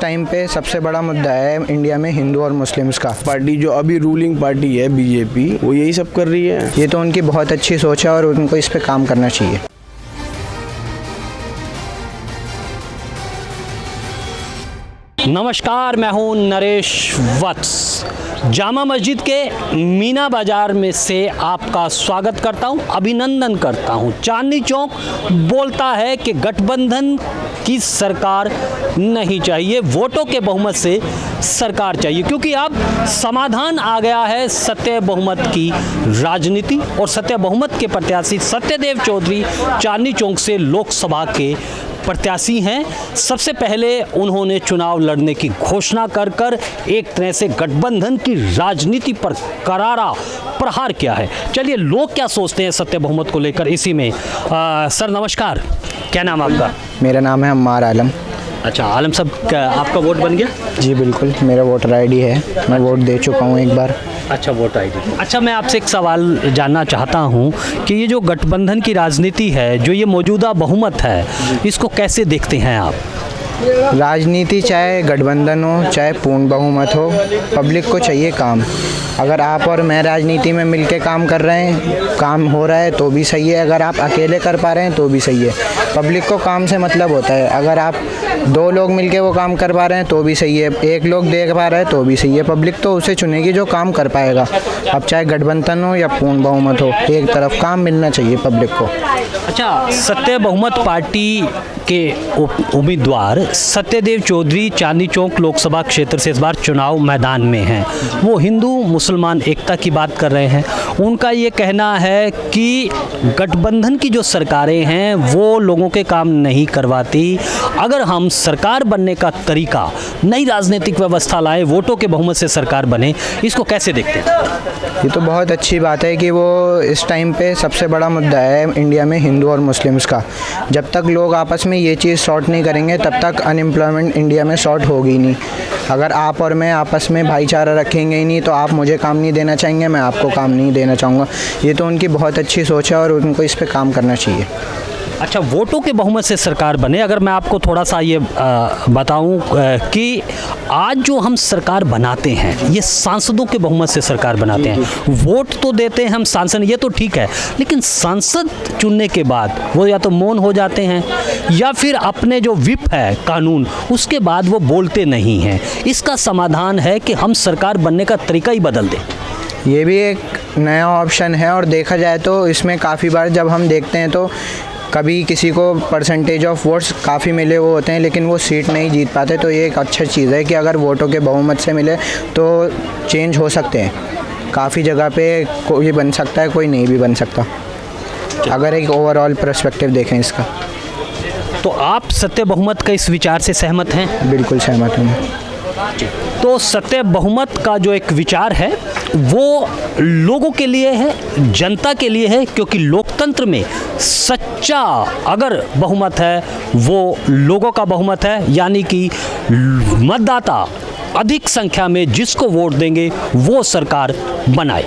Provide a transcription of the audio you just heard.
Time पे सबसे बड़ा मुद्दा है इंडिया में हिंदू और मुस्लिम्स का। पार्टी जो अभी रूलिंग पार्टी है बीजेपी, वो यही सब कर रही है। ये तो उनकी बहुत अच्छी सोच है और उनको इस पे काम करना चाहिए। नमस्कार, मैं हूं नरेश वत्स। जामा मस्जिद के मीना बाज़ार में से आपका स्वागत करता हूं, अभिनंदन करता हूं। चांदनी चौक बोलता है कि गठबंधन की सरकार नहीं चाहिए, वोटों के बहुमत से सरकार चाहिए, क्योंकि अब समाधान आ गया है सत्य बहुमत की राजनीति। और सत्य बहुमत के प्रत्याशी सत्यदेव चौधरी चांदनी चौक से लोकसभा के प्रत्याशी हैं। सबसे पहले उन्होंने चुनाव लड़ने की घोषणा कर एक तरह से गठबंधन की राजनीति पर करारा प्रहार किया है। चलिए, लोग क्या सोचते हैं सत्य बहुमत को लेकर, इसी में सर नमस्कार, क्या नाम आपका? मेरा नाम है अम्मार आलम। अच्छा आलम साहब, आपका वोट बन गया? जी बिल्कुल, मेरा वोटर आईडी है, मैं वोट दे चुका हूँ एक बार। अच्छा, वोट आईडी। अच्छा, मैं आपसे एक सवाल जानना चाहता हूँ कि ये जो गठबंधन की राजनीति है, जो ये मौजूदा बहुमत है, इसको कैसे देखते हैं आप? राजनीति चाहे गठबंधन हो चाहे पूर्ण बहुमत हो, पब्लिक को चाहिए काम। अगर आप और मैं राजनीति में मिलके काम कर रहे हैं, काम हो रहा है तो भी सही है। अगर आप अकेले कर पा रहे हैं तो भी सही है। पब्लिक को काम से मतलब होता है। अगर आप दो लोग मिलके वो काम कर पा रहे हैं तो भी सही है, एक लोग देख पा रहा है तो भी सही है। पब्लिक तो उसे चुनेगी जो काम कर पाएगा। अब चाहे गठबंधन हो या पूर्ण बहुमत हो, एक तरफ काम मिलना चाहिए पब्लिक को। अच्छा, सत्य बहुमत पार्टी के उम्मीदवार सत्यदेव चौधरी चांदनी चौक लोकसभा क्षेत्र से इस बार चुनाव मैदान में हैं। वो हिंदू मुसलमान एकता की बात कर रहे हैं। उनका ये कहना है कि गठबंधन की जो सरकारें हैं वो लोगों के काम नहीं करवाती। अगर हम सरकार बनने का तरीका, नई राजनीतिक व्यवस्था लाएं, वोटों के बहुमत से सरकार बने, इसको कैसे देखते हैं? ये तो बहुत अच्छी बात है कि वो इस टाइम पे सबसे बड़ा मुद्दा है इंडिया में हिंदू और मुस्लिम्स का। जब तक लोग आपस में ये चीज़ सॉर्ट नहीं करेंगे तब तक अनएम्प्लॉयमेंट इंडिया में सॉर्ट होगी नहीं। अगर आप और मैं आपस में भाईचारा रखेंगे ही नहीं तो आप मुझे काम नहीं देना चाहेंगे, मैं आपको काम नहीं देना चाहूँगा। ये तो उनकी बहुत अच्छी सोच है और उनको इस पे काम करना चाहिए। अच्छा, वोटों के बहुमत से सरकार बने, अगर मैं आपको थोड़ा सा ये बताऊं कि आज जो हम सरकार बनाते हैं ये सांसदों के बहुमत से सरकार बनाते हैं। वोट तो देते हैं हम सांसद, ये तो ठीक है, लेकिन सांसद चुनने के बाद वो या तो मौन हो जाते हैं या फिर अपने जो विप है कानून, उसके बाद वो बोलते नहीं हैं। इसका समाधान है कि हम सरकार बनने का तरीका ही बदल दें। ये भी एक नया ऑप्शन है और देखा जाए तो इसमें काफ़ी बार जब हम देखते हैं तो कभी किसी को परसेंटेज ऑफ वोट्स काफ़ी मिले वो होते हैं लेकिन वो सीट नहीं जीत पाते। तो ये एक अच्छा चीज़ है कि अगर वोटों के बहुमत से मिले तो चेंज हो सकते हैं। काफ़ी जगह पे कोई बन सकता है, कोई नहीं भी बन सकता, अगर एक ओवरऑल पर्सपेक्टिव देखें इसका। तो आप सत्य बहुमत का इस विचार से सहमत हैं? बिल्कुल सहमत हूँ। तो सत्य बहुमत का जो एक विचार है वो लोगों के लिए है, जनता के लिए है, क्योंकि लोकतंत्र में सच्चा अगर बहुमत है वो लोगों का बहुमत है, यानी कि मतदाता अधिक संख्या में जिसको वोट देंगे वो सरकार बनाए।